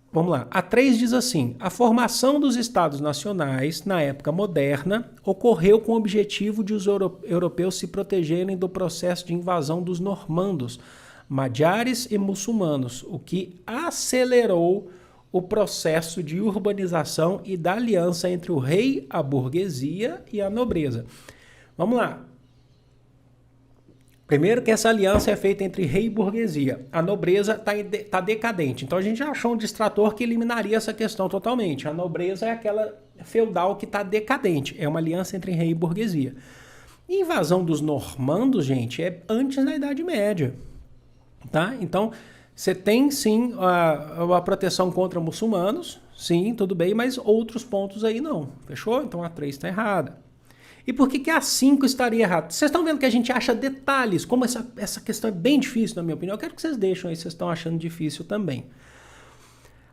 Vamos lá. A 3 diz assim: a formação dos estados nacionais, na época moderna, ocorreu com o objetivo de os europeus se protegerem do processo de invasão dos normandos, magiares e muçulmanos, o que acelerou o processo de urbanização e da aliança entre o rei, a burguesia e a nobreza. Vamos lá. Primeiro que essa aliança é feita entre rei e burguesia. A nobreza tá decadente. Então a gente já achou um distrator que eliminaria essa questão totalmente. A nobreza é aquela feudal que está decadente. É uma aliança entre rei e burguesia. E invasão dos normandos, gente, é antes da Idade Média. Tá? Então você tem sim a proteção contra muçulmanos. Sim, tudo bem, mas outros pontos aí não. Fechou? Então a 3 está errada. E por que a 5 estaria errada? Vocês estão vendo que a gente acha detalhes, como essa questão é bem difícil, na minha opinião. Eu quero que vocês deixem aí, vocês estão achando difícil também.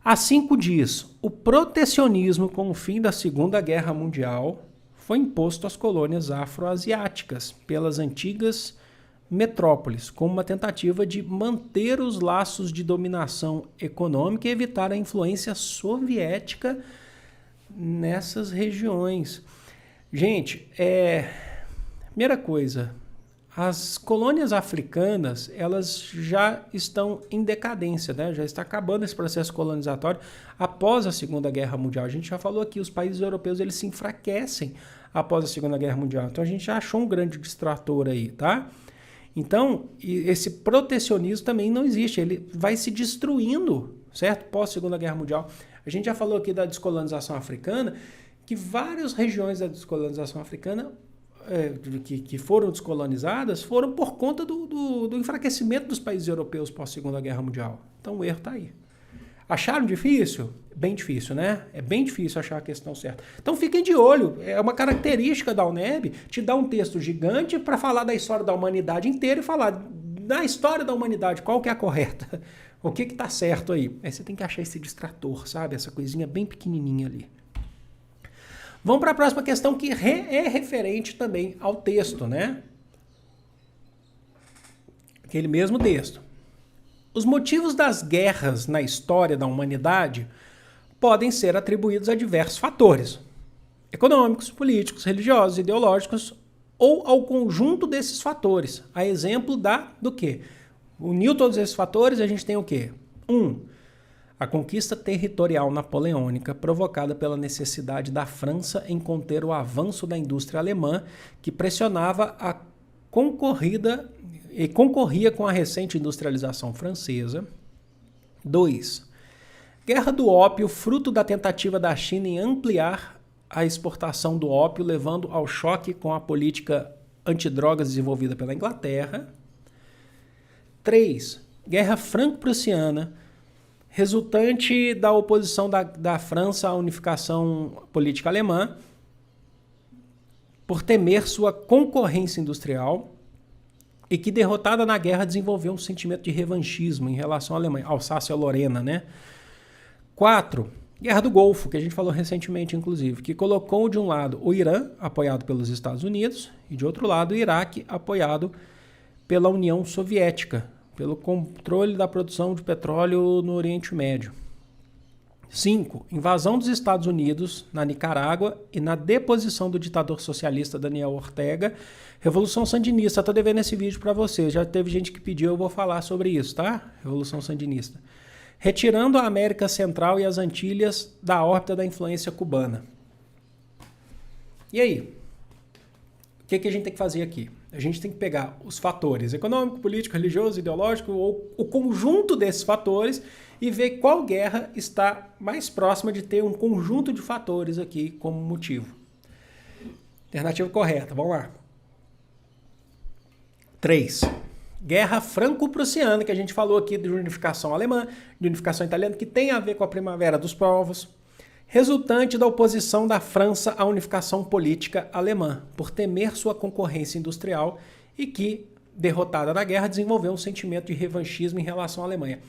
A 5 diz: o protecionismo com o fim da Segunda Guerra Mundial foi imposto às colônias afroasiáticas pelas antigas metrópoles, como uma tentativa de manter os laços de dominação econômica e evitar a influência soviética nessas regiões. Gente, primeira coisa, as colônias africanas, elas já estão em decadência, né? Já está acabando esse processo colonizatório após a Segunda Guerra Mundial. A gente já falou aqui, os países europeus, eles se enfraquecem após a Segunda Guerra Mundial. Então a gente já achou um grande distrator aí, tá? Então, esse protecionismo também não existe, ele vai se destruindo, certo? Pós Segunda Guerra Mundial. A gente já falou aqui da descolonização africana, que várias regiões da descolonização africana que foram descolonizadas foram por conta do enfraquecimento dos países europeus pós Segunda Guerra Mundial. Então o erro está aí. Acharam difícil? Bem difícil, né? É bem difícil achar a questão certa. Então fiquem de olho. É uma característica da UNEB te dar um texto gigante para falar da história da humanidade inteira e falar da história da humanidade, qual que é a correta. O que está certo aí? Aí você tem que achar esse distrator, sabe? Essa coisinha bem pequenininha ali. Vamos para a próxima questão, que é referente também ao texto, né? Aquele mesmo texto. Os motivos das guerras na história da humanidade podem ser atribuídos a diversos fatores: econômicos, políticos, religiosos, ideológicos, ou ao conjunto desses fatores. A exemplo do quê? Uniu todos esses fatores, a gente tem o quê? 1. A conquista territorial napoleônica provocada pela necessidade da França em conter o avanço da indústria alemã, que pressionava a concorria com a recente industrialização francesa. 2. Guerra do ópio, fruto da tentativa da China em ampliar a exportação do ópio, levando ao choque com a política antidrogas desenvolvida pela Inglaterra. 3. Guerra franco-prussiana, resultante da oposição da França à unificação política alemã, por temer sua concorrência industrial, e que, derrotada na guerra, desenvolveu um sentimento de revanchismo em relação à Alemanha, Alsácia-Lorena, né? 4. Guerra do Golfo, que a gente falou recentemente, inclusive, que colocou de um lado o Irã, apoiado pelos Estados Unidos, e de outro lado o Iraque, apoiado pela União Soviética, pelo controle da produção de petróleo no Oriente Médio. 5. Invasão dos Estados Unidos na Nicarágua e na deposição do ditador socialista Daniel Ortega. Revolução Sandinista. Estou devendo esse vídeo para vocês. Já teve gente que pediu, eu vou falar sobre isso, tá? Revolução Sandinista. Retirando a América Central e as Antilhas da órbita da influência cubana. E aí? O que a gente tem que fazer aqui? A gente tem que pegar os fatores econômico, político, religioso, ideológico, ou o conjunto desses fatores e ver qual guerra está mais próxima de ter um conjunto de fatores aqui como motivo. Alternativa correta, vamos lá. 3. Guerra franco-prussiana, que a gente falou aqui de unificação alemã, de unificação italiana, que tem a ver com a Primavera dos Povos, resultante da oposição da França à unificação política alemã, por temer sua concorrência industrial e que, derrotada na guerra, desenvolveu um sentimento de revanchismo em relação à Alemanha.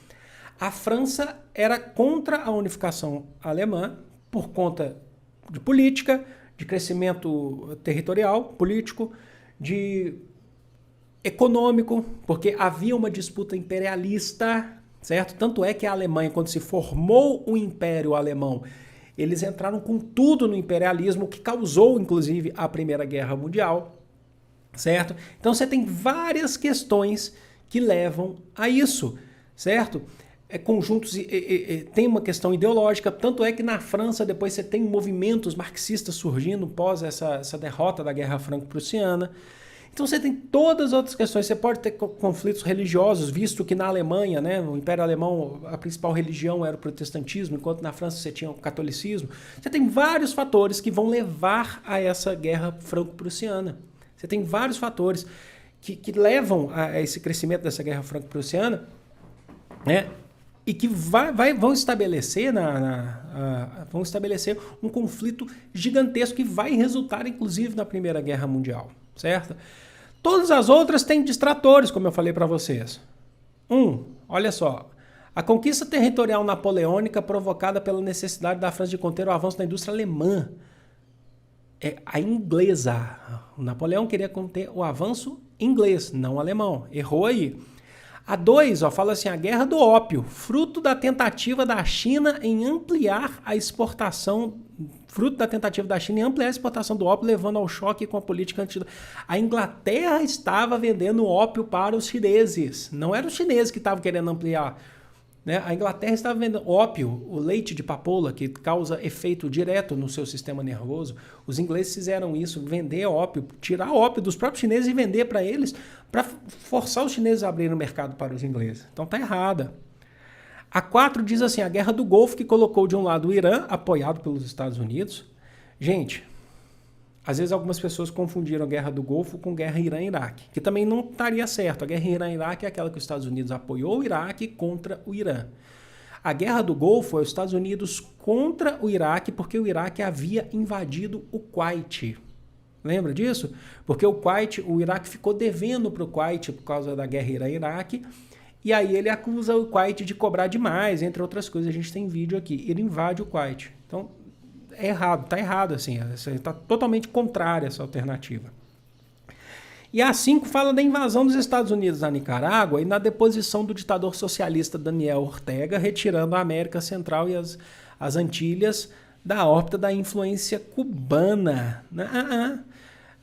A França era contra a unificação alemã por conta de política, de crescimento territorial, político, de econômico, porque havia uma disputa imperialista, certo? Tanto é que a Alemanha, quando se formou o Império Alemão, eles entraram com tudo no imperialismo, que causou, inclusive, a Primeira Guerra Mundial, certo? Então você tem várias questões que levam a isso, certo? Conjuntos, tem uma questão ideológica, tanto é que na França depois você tem movimentos marxistas surgindo pós essa derrota da Guerra Franco-Prussiana. Então você tem todas as outras questões, você pode ter conflitos religiosos, visto que na Alemanha, né, no Império Alemão, a principal religião era o protestantismo, enquanto na França você tinha o catolicismo. Você tem vários fatores que vão levar a essa Guerra Franco-Prussiana. Você tem vários fatores que levam a esse crescimento dessa Guerra Franco-Prussiana, né? E que vão estabelecer, vão estabelecer um conflito gigantesco que vai resultar, inclusive, na Primeira Guerra Mundial, certo? Todas as outras têm distratores, como eu falei para vocês. Olha só, a conquista territorial napoleônica provocada pela necessidade da França de conter o avanço da indústria alemã. É a inglesa. O Napoleão queria conter o avanço inglês, não alemão. Errou aí. A 2, fala assim, a guerra do ópio, fruto da tentativa da China em ampliar a exportação, do ópio, levando ao choque com a política antidroga. A Inglaterra estava vendendo ópio para os chineses, não eram os chineses que estavam querendo ampliar, né? A Inglaterra estava vendendo ópio, o leite de papoula, que causa efeito direto no seu sistema nervoso. Os ingleses fizeram isso, vender ópio, tirar ópio dos próprios chineses e vender para eles, para forçar os chineses a abrirem o mercado para os ingleses. Então tá errada. A 4 diz assim, a Guerra do Golfo, que colocou de um lado o Irã, apoiado pelos Estados Unidos. Gente, às vezes algumas pessoas confundiram a Guerra do Golfo com Guerra Irã-Iraque, que também não estaria certo. A Guerra Irã-Iraque é aquela que os Estados Unidos apoiou o Iraque contra o Irã. A Guerra do Golfo é os Estados Unidos contra o Iraque, porque o Iraque havia invadido o Kuwait. Lembra disso? Porque o Iraque ficou devendo para o Kuwait por causa da Guerra Irã-Iraque, e aí ele acusa o Kuwait de cobrar demais, entre outras coisas. A gente tem vídeo aqui. Ele invade o Kuwait. Então, é errado, tá errado assim, está totalmente contrária essa alternativa. E a 5 fala da invasão dos Estados Unidos na Nicarágua e na deposição do ditador socialista Daniel Ortega, retirando a América Central e as Antilhas da órbita da influência cubana.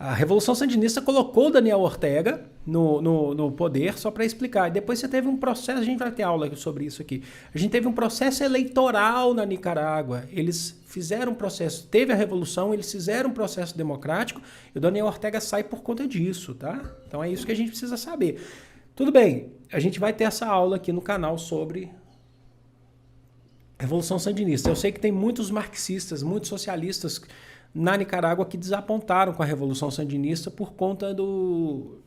A Revolução Sandinista colocou Daniel Ortega no poder, só para explicar. E depois você teve um processo, a gente vai ter aula sobre isso aqui. A gente teve um processo eleitoral na Nicarágua. Eles fizeram um processo, teve a Revolução, eles fizeram um processo democrático e o Daniel Ortega sai por conta disso, tá? Então é isso que a gente precisa saber. Tudo bem, a gente vai ter essa aula aqui no canal sobre Revolução Sandinista. Eu sei que tem muitos marxistas, muitos socialistas na Nicarágua que desapontaram com a Revolução Sandinista por conta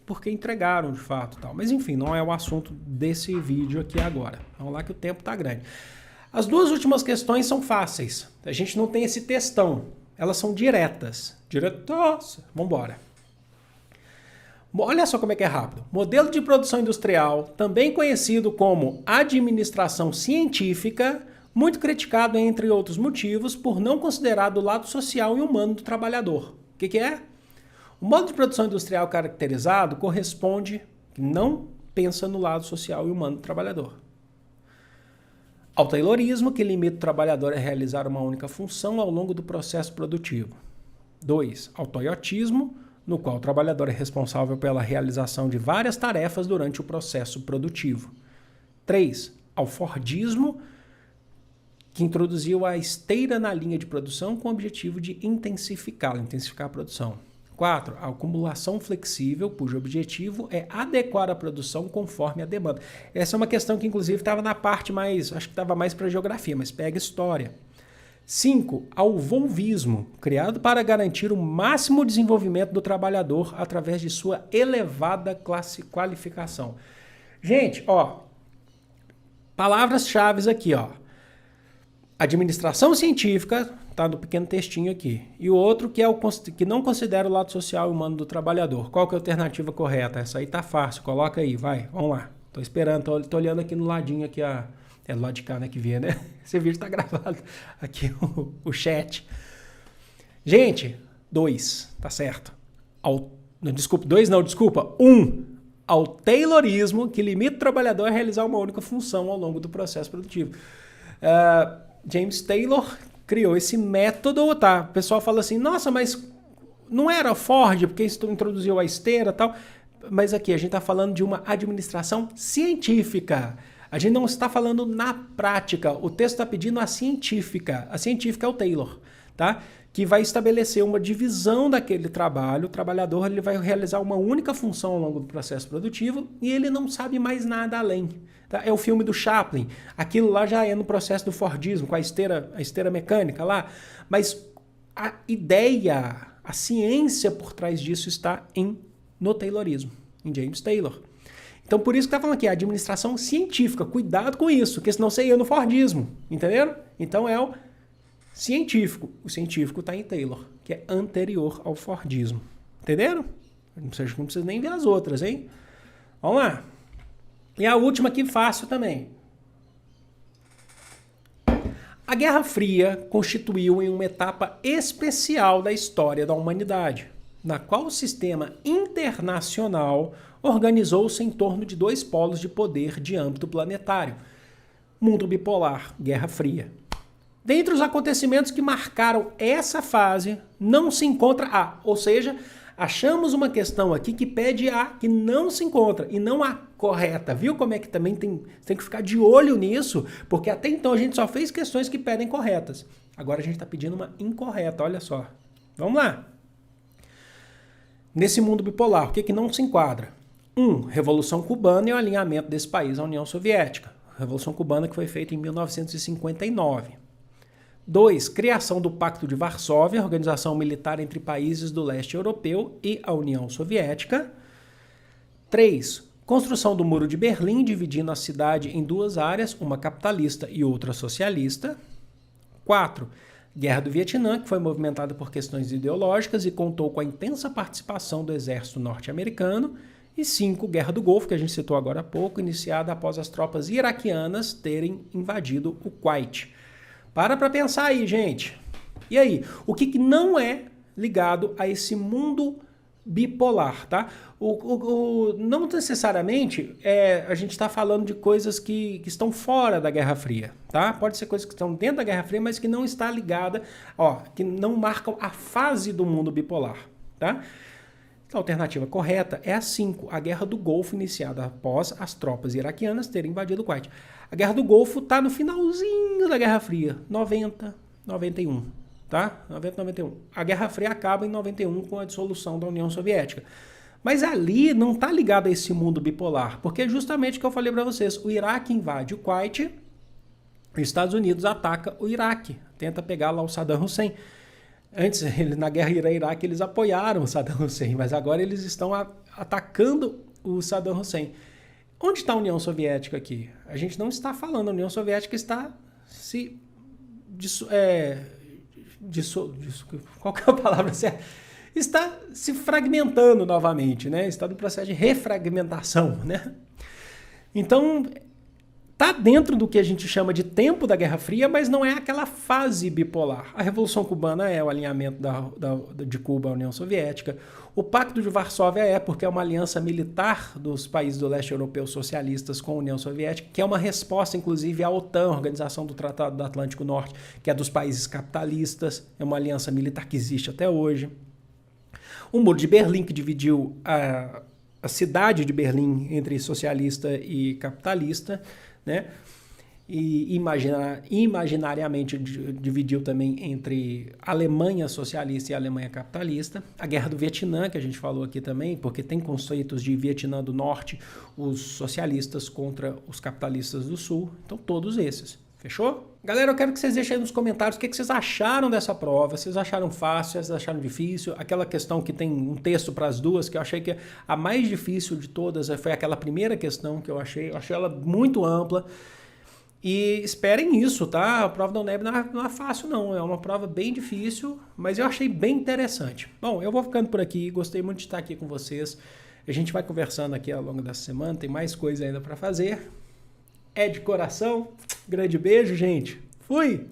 porque entregaram de fato tal. Mas enfim, não é o assunto desse vídeo aqui agora. Vamos lá que o tempo tá grande. As duas últimas questões são fáceis. A gente não tem esse textão. Elas são diretas. Diretas. Vamos embora. Olha só como é que é rápido. Modelo de produção industrial, também conhecido como administração científica, muito criticado, entre outros motivos, por não considerar o lado social e humano do trabalhador. O que é? O modo de produção industrial caracterizado corresponde, não pensa no lado social e humano do trabalhador. Ao taylorismo, que limita o trabalhador a realizar uma única função ao longo do processo produtivo. 2. Ao toyotismo, no qual o trabalhador é responsável pela realização de várias tarefas durante o processo produtivo. 3. Ao fordismo, que introduziu a esteira na linha de produção com o objetivo de intensificar a produção. 4. A acumulação flexível, cujo objetivo é adequar a produção conforme a demanda. Essa é uma questão que, inclusive, estava na parte mais, acho que estava mais para geografia, mas pega história. 5. Ao volvismo, criado para garantir o máximo desenvolvimento do trabalhador através de sua elevada qualificação. Gente, ó, palavras-chave aqui, ó. Administração científica, tá no pequeno textinho aqui. E o outro que é que não considera o lado social e humano do trabalhador. Qual que é a alternativa correta? Essa aí tá fácil, coloca aí, vai, vamos lá. Tô esperando, tô olhando aqui no ladinho aqui é do lado de cá, né, que vê, né? Esse vídeo tá gravado aqui o chat. Gente, 2, tá certo. Desculpa, 1. Ao taylorismo, que limita o trabalhador a realizar uma única função ao longo do processo produtivo. James Taylor criou esse método, tá? O pessoal fala assim, nossa, mas não era Ford, porque isso introduziu a esteira e tal. Mas aqui, a gente está falando de uma administração científica. A gente não está falando na prática. O texto está pedindo a científica. A científica é o Taylor, tá? Que vai estabelecer uma divisão daquele trabalho. O trabalhador ele vai realizar uma única função ao longo do processo produtivo e ele não sabe mais nada além. Tá? É o filme do Chaplin. Aquilo lá já é no processo do Fordismo, com a esteira mecânica lá. Mas a ideia, a ciência por trás disso está no Taylorismo, em James Taylor. Então, por isso que está falando aqui, a administração científica. Cuidado com isso, porque senão você ia no Fordismo. Entenderam? Então é o científico. O científico está em Taylor, que é anterior ao Fordismo. Entenderam? Não precisa nem ver as outras, hein? Vamos lá. E a última aqui, fácil também. A Guerra Fria constituiu em uma etapa especial da história da humanidade, na qual o sistema internacional organizou-se em torno de 2 polos de poder de âmbito planetário. Mundo bipolar, Guerra Fria. Dentre os acontecimentos que marcaram essa fase, não se encontra a, ou seja, achamos uma questão aqui que pede a que não se encontra e não a correta. Viu como é que também tem que ficar de olho nisso? Porque até então a gente só fez questões que pedem corretas. Agora a gente está pedindo uma incorreta, olha só. Vamos lá. Nesse mundo bipolar, o que não se enquadra? 1. Revolução Cubana e o alinhamento desse país à União Soviética. Revolução Cubana que foi feita em 1959. 2. Criação do Pacto de Varsóvia, organização militar entre países do leste europeu e a União Soviética. 3. Construção do Muro de Berlim, dividindo a cidade em 2 áreas, uma capitalista e outra socialista. 4. Guerra do Vietnã, que foi movimentada por questões ideológicas e contou com a intensa participação do exército norte-americano. E 5. Guerra do Golfo, que a gente citou agora há pouco, iniciada após as tropas iraquianas terem invadido o Kuwait. Para pensar aí, gente. E aí? O que não é ligado a esse mundo bipolar, tá? Não necessariamente a gente está falando de coisas que estão fora da Guerra Fria, tá? Pode ser coisas que estão dentro da Guerra Fria, mas que não está ligada, que não marcam a fase do mundo bipolar, tá? A alternativa correta é a 5, a Guerra do Golfo, iniciada após as tropas iraquianas terem invadido o Kuwait. A Guerra do Golfo está no finalzinho da Guerra Fria, 90, 91, tá? 90, 91. A Guerra Fria acaba em 91 com a dissolução da União Soviética. Mas ali não está ligado a esse mundo bipolar, porque é justamente o que eu falei para vocês, o Iraque invade o Kuwait, os Estados Unidos ataca o Iraque, tenta pegar lá o Saddam Hussein. Antes, na guerra Irã-Iraque, eles apoiaram o Saddam Hussein, mas agora eles estão atacando o Saddam Hussein. Onde está a União Soviética aqui? A gente não está falando, a União Soviética está se... qual que é a palavra certa? Está se fragmentando novamente, né? Está no processo de refragmentação, né? Então, está dentro do que a gente chama de tempo da Guerra Fria, mas não é aquela fase bipolar. A Revolução Cubana é o alinhamento de Cuba à União Soviética. O Pacto de Varsóvia é porque é uma aliança militar dos países do leste europeu socialistas com a União Soviética, que é uma resposta, inclusive, à OTAN, Organização do Tratado do Atlântico Norte, que é dos países capitalistas. É uma aliança militar que existe até hoje. O Muro de Berlim, que dividiu a cidade de Berlim entre socialista e capitalista, né? E imaginariamente dividiu também entre Alemanha socialista e Alemanha capitalista. A Guerra do Vietnã, que a gente falou aqui também, porque tem conceitos de Vietnã do Norte, os socialistas contra os capitalistas do Sul. Então, todos esses. Fechou? Galera, eu quero que vocês deixem aí nos comentários o que vocês acharam dessa prova. Vocês acharam fácil, vocês acharam difícil? Aquela questão que tem um texto para as duas, que eu achei que a mais difícil de todas foi aquela primeira questão que eu achei ela muito ampla. E esperem isso, tá? A prova da UNEB não é fácil não, é uma prova bem difícil, mas eu achei bem interessante. Bom, eu vou ficando por aqui, gostei muito de estar aqui com vocês. A gente vai conversando aqui ao longo dessa semana, tem mais coisa ainda para fazer. É de coração. Grande beijo, gente. Fui!